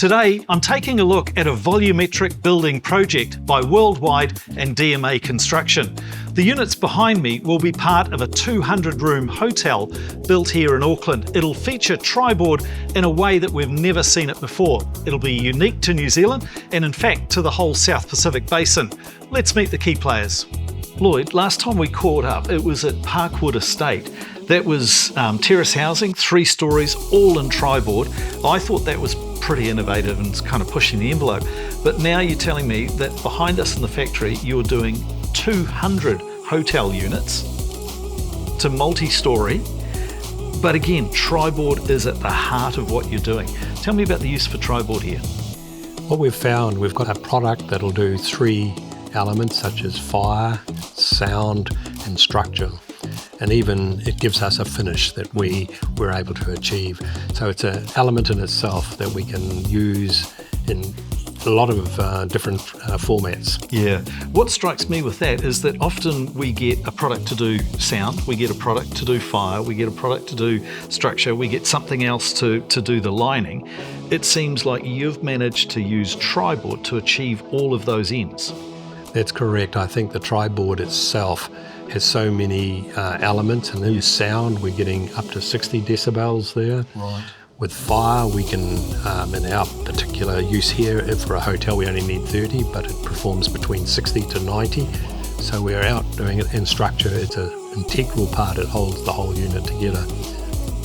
Today, I'm taking a look at a volumetric building project by Worldwide and DMA Construction. The units behind me will be part of a 200-room hotel built here in Auckland. It'll feature Triboard in a way that we've never seen it before. It'll be unique to New Zealand and in fact to the whole South Pacific Basin. Let's meet the key players. Lloyd, last time we caught up, it was at Parkwood Estate. That was terrace housing, 3 stories, all in Triboard. I thought that was pretty innovative and kind of pushing the envelope. But now you're telling me that behind us in the factory, you're doing 200 hotel units to multi-story. But again, Triboard is at the heart of what you're doing. Tell me about the use for Triboard here. What we've found, we've got a product that'll do 3 elements such as fire, sound and structure. And even it gives us a finish that we're able to achieve. So it's an element in itself that we can use in a lot of different formats. Yeah. What strikes me with that is that often we get a product to do sound, we get a product to do fire, we get a product to do structure, we get something else to do the lining. It seems like you've managed to use Triboard to achieve all of those ends. That's correct. I think the Triboard itself has so many elements, and in sound we're getting up to 60 decibels there. Right. With fire we can, in our particular use here, for a hotel we only need 30, but it performs between 60 to 90. So we're out doing it in structure. It's an integral part. It holds the whole unit together.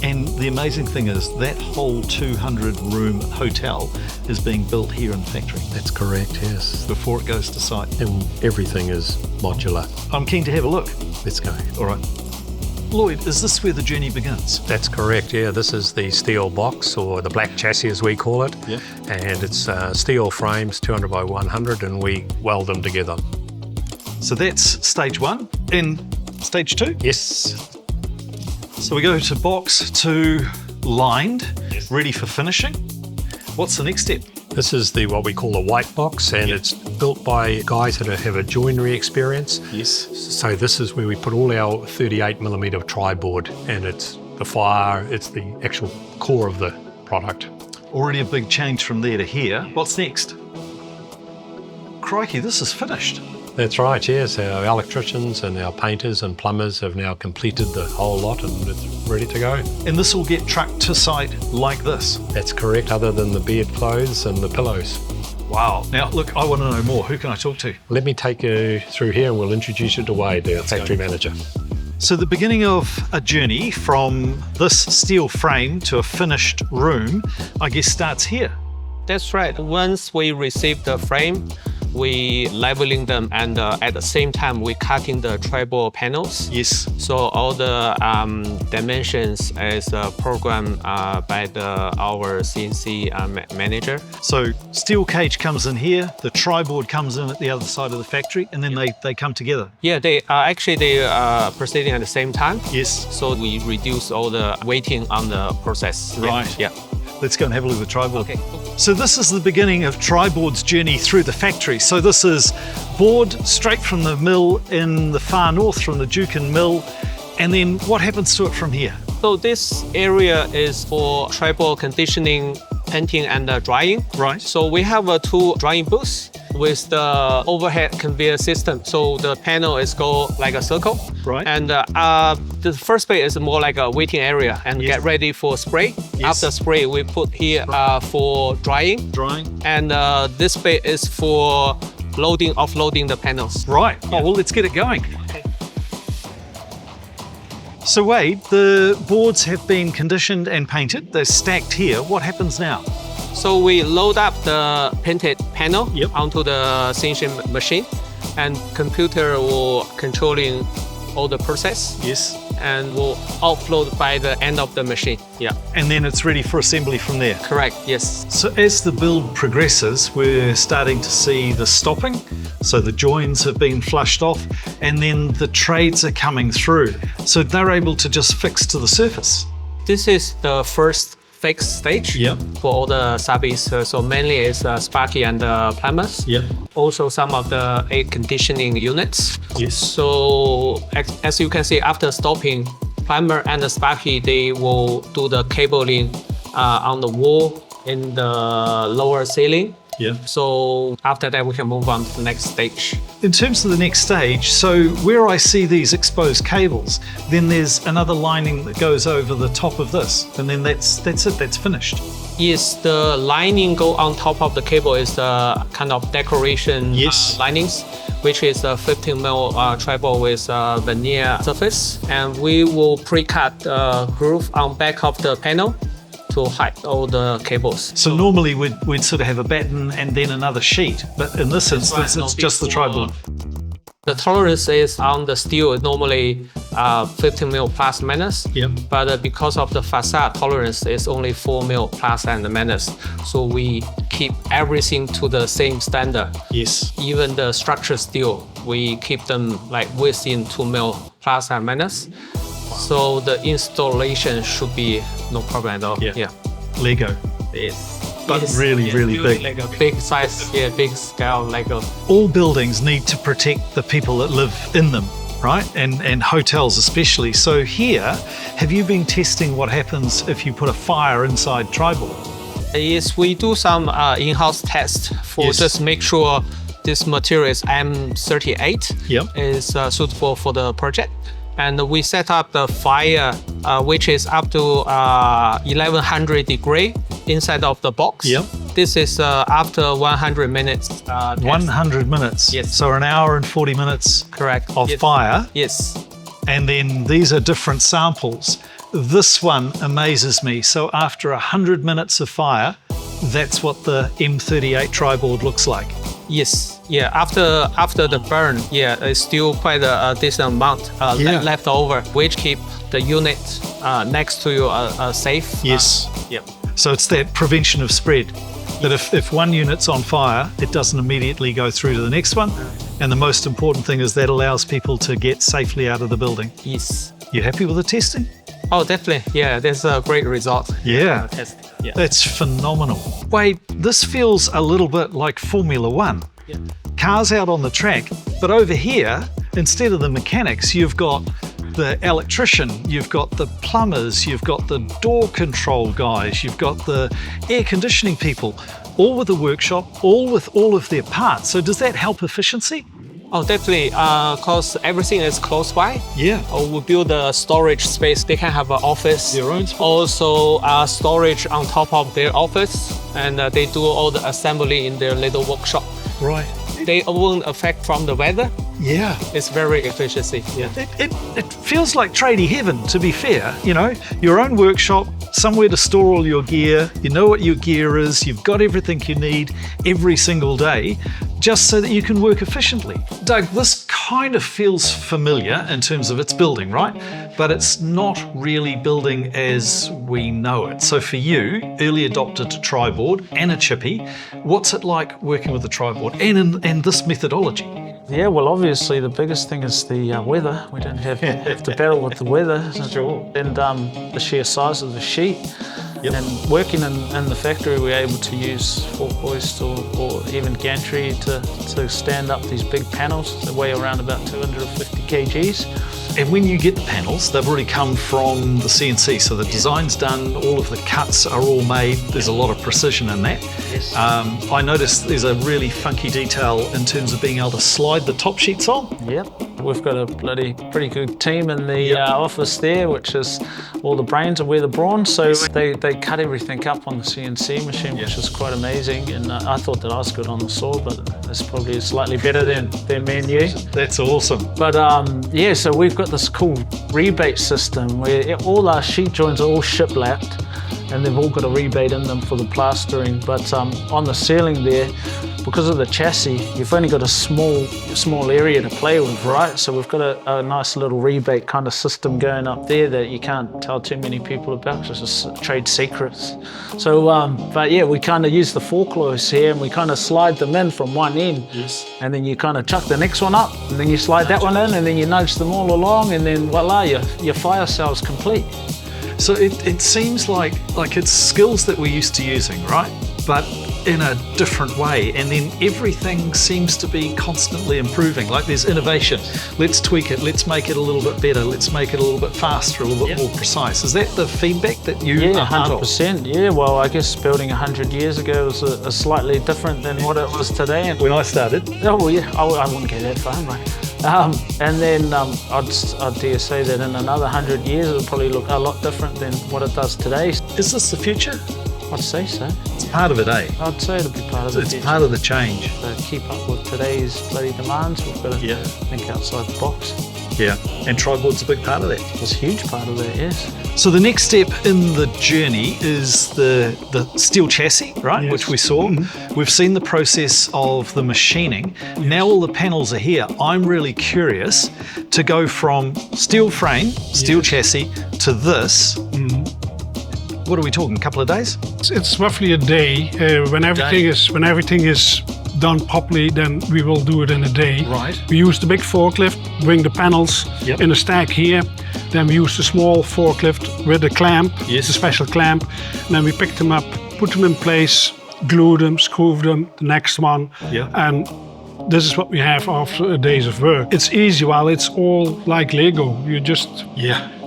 And the amazing thing is that whole 200-room hotel is being built here in the factory. That's correct, yes. Before it goes to site. And everything is modular. I'm keen to have a look. Let's go. All right. Lloyd, is this where the journey begins? That's correct, yeah. This is the steel box, or the black chassis as we call it. Yeah. And it's steel frames, 200 by 100, and we weld them together. So that's stage 1. And stage 2? Yes. So we go to box to lined, yes, ready for finishing. What's the next step? This is what we call a white box, and it's built by guys that have a joinery experience. Yes. So this is where we put all our 38mm Triboard, and it's the fire, it's the actual core of the product. Already a big change from there to here. What's next? Crikey, this is finished. That's right, yes. Our electricians and our painters and plumbers have now completed the whole lot, and it's ready to go. And this will get trucked to site like this? That's correct, other than the bed clothes and the pillows. Wow. Now, look, I want to know more. Who can I talk to? Let me take you through here and we'll introduce you to Wade, our factory manager. So the beginning of a journey from this steel frame to a finished room, I guess, starts here. That's right. Once we receive the frame, we leveling them, and at the same time we cutting the Triboard panels. Yes. So all the dimensions is programmed by our CNC manager. So steel cage comes in here, the Triboard comes in at the other side of the factory, and then they come together. Yeah, they are proceeding at the same time. Yes. So we reduce all the waiting on the process. Right. Yeah. Let's go and have a look at the Triboard. Okay. So this is the beginning of Triboard's journey through the factory. So this is board straight from the mill in the far north, from the Juken mill. And then what happens to it from here? So this area is for Triboard conditioning, painting and drying. Right. So we have 2 drying booths with the overhead conveyor system. So the panel is go like a circle. Right. And the first bay is more like a waiting area and get ready for spray. Yes. After spray, we put here for drying. Drying. And this bay is for loading, offloading the panels. Right. Oh, well, let's get it going. So Wade, the boards have been conditioned and painted. They're stacked here. What happens now? So we load up the painted panel onto the CNC machine, and computer will controlling all the process. Yes. And will offload by the end of the machine. Yeah. And then it's ready for assembly from there. Correct. Yes. So as the build progresses, we're starting to see the stopping. So the joins have been flushed off, and then the trades are coming through. So they're able to just fix to the surface. This is the first fix stage for all the subbies. So mainly it's Sparky and plumbers. Also some of the air conditioning units. Yes. So as you can see, after stopping, plumber and the Sparky, they will do the cabling on the wall in the lower ceiling. Yeah. So after that, we can move on to the next stage. In terms of the next stage, so where I see these exposed cables, then there's another lining that goes over the top of this, and then that's it, that's finished. Yes, the lining go on top of the cable is the kind of decoration linings, which is a 15 mil triboard with veneer surface, and we will pre-cut the groove on back of the panel to hide all the cables. So normally we'd sort of have a batten and then another sheet, but in this instance it's just the triboard. The tolerance is on the steel normally 15 mil plus minus, but because of the facade tolerance is only 4 mil plus and minus. So we keep everything to the same standard. Yes. Even the structural steel, we keep them like within 2 mil plus and minus. So the installation should be no problem at all. Yeah. Lego. Yes. But really big. Lego. Big size, big scale Lego. All buildings need to protect the people that live in them, right? And hotels especially. So here, have you been testing what happens if you put a fire inside triboard? Yes, we do some in-house tests for just make sure this material is M38 is suitable for the project. And we set up the fire, which is up to 1100 degree inside of the box. This is after 100 minutes. 100 minutes? Yes. So an hour and 40 minutes of fire? Yes. And then these are different samples. This one amazes me. So after 100 minutes of fire, that's what the M38 triboard looks like. Yes. Yeah. After the burn, it's still quite a decent amount left over, which keep the unit next to you safe. Yes. So it's that prevention of spread. That if one unit's on fire, it doesn't immediately go through to the next one. And the most important thing is that allows people to get safely out of the building. Yes. You happy with the testing? Oh, definitely. Yeah, that's a great result. Yeah. That's phenomenal. Wade, this feels a little bit like Formula One. Cars out on the track, but over here, instead of the mechanics, you've got the electrician, you've got the plumbers, you've got the door control guys, you've got the air conditioning people, all with a workshop, all with all of their parts. So does that help efficiency? Oh, definitely, because everything is close by. Yeah. We build a storage space. They can have an office. Their own space. Also, storage on top of their office, and they do all the assembly in their little workshop. Right. They won't affect from the weather. Yeah. It's very efficiency. Yeah. It feels like tradie heaven, to be fair. You know, your own workshop, somewhere to store all your gear. You know what your gear is. You've got everything you need every single day, just so that you can work efficiently. Doug, this kind of feels familiar in terms of its building, right? But it's not really building as we know it. So for you, early adopter to triboard and a chippy, what's it like working with the triboard and this methodology? Yeah, well, obviously the biggest thing is the weather. We don't have to battle with the weather. Sure. And the sheer size of the sheet. And working in the factory, we're able to use fork hoist or even gantry to stand up these big panels that weigh around about 250 kgs. And when you get the panels, they've already come from the CNC, so the design's done, all of the cuts are all made, there's a lot of precision in that. Yes. I noticed there's a really funky detail in terms of being able to slide the top sheets on. Yep, we've got a pretty good team in the office there, which is all the brains and we're the brawn, so they cut everything up on the CNC machine, which is quite amazing, and I thought that I was good on the saw, but it's probably slightly better than me and you. That's awesome. But so we've got this cool rebate system where all our sheet joints are all shiplapped and they've all got a rebate in them for the plastering, but on the ceiling there, because of the chassis, you've only got a small area to play with, right? So we've got a nice little rebate kind of system going up there that you can't tell too many people about, just trade secrets. So, but yeah, we kind of use the fork hoist here and we kind of slide them in from one end. Yes. And then you kind of chuck the next one up and then you slide that one in and then you nudge them all along and then voila, your fire cell's complete. So it seems like it's skills that we're used to using, right? But in a different way, and then everything seems to be constantly improving. Like there's innovation. Let's tweak it. Let's make it a little bit better. Let's make it a little bit faster, a little bit more precise. Is that the feedback that you are part of? 100%. Yeah, well, I guess building 100 years ago was a slightly different than what it was today. When I started. Oh, well, yeah, I wouldn't go that far, right? And then I'd dare say that in another 100 years, it'll probably look a lot different than what it does today. Is this the future? I'd say so. It's part of it, eh? I'd say it'll be part of it. It's part of the change. To keep up with today's bloody demands, we've got to think outside the box. Yeah, and Triboard's a big part of that. It's a huge part of that, yes. So the next step in the journey is the steel chassis, right, Yes. which we saw. We've seen the process of the machining. Now all the panels are here. I'm really curious to go from steel frame, steel chassis, to this. What are we talking, a couple of days? It's roughly a day. When everything is done properly, then we will do it in a day. Right. We use the big forklift, bring the panels in a stack here. Then we use the small forklift with a clamp, the special clamp. And then we pick them up, put them in place, glue them, screw them, the next one. And this is what we have after a days of work. It's easy, while it's all like Lego. You just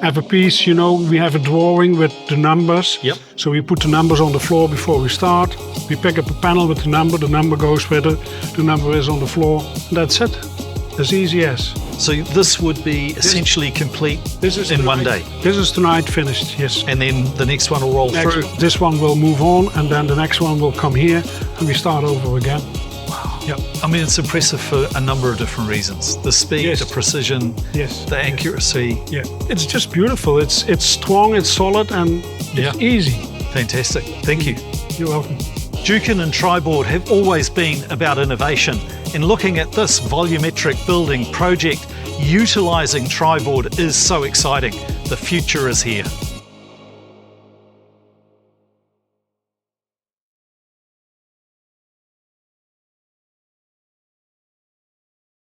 have a piece, you know, we have a drawing with the numbers. So we put the numbers on the floor before we start. We pick up a panel with the number goes with it, the number is on the floor. That's it, as easy as. So this would be essentially complete in one day? This is tonight finished, yes. And then the next one will roll through? This one will move on, and then the next one will come here, and we start over again. I mean, it's impressive for a number of different reasons. The speed, the precision, the accuracy. It's just beautiful. It's strong, it's solid, and it's easy. Fantastic. Thank you. You're welcome. Juken and Triboard have always been about innovation. In looking at this volumetric building project, utilising Triboard is so exciting. The future is here.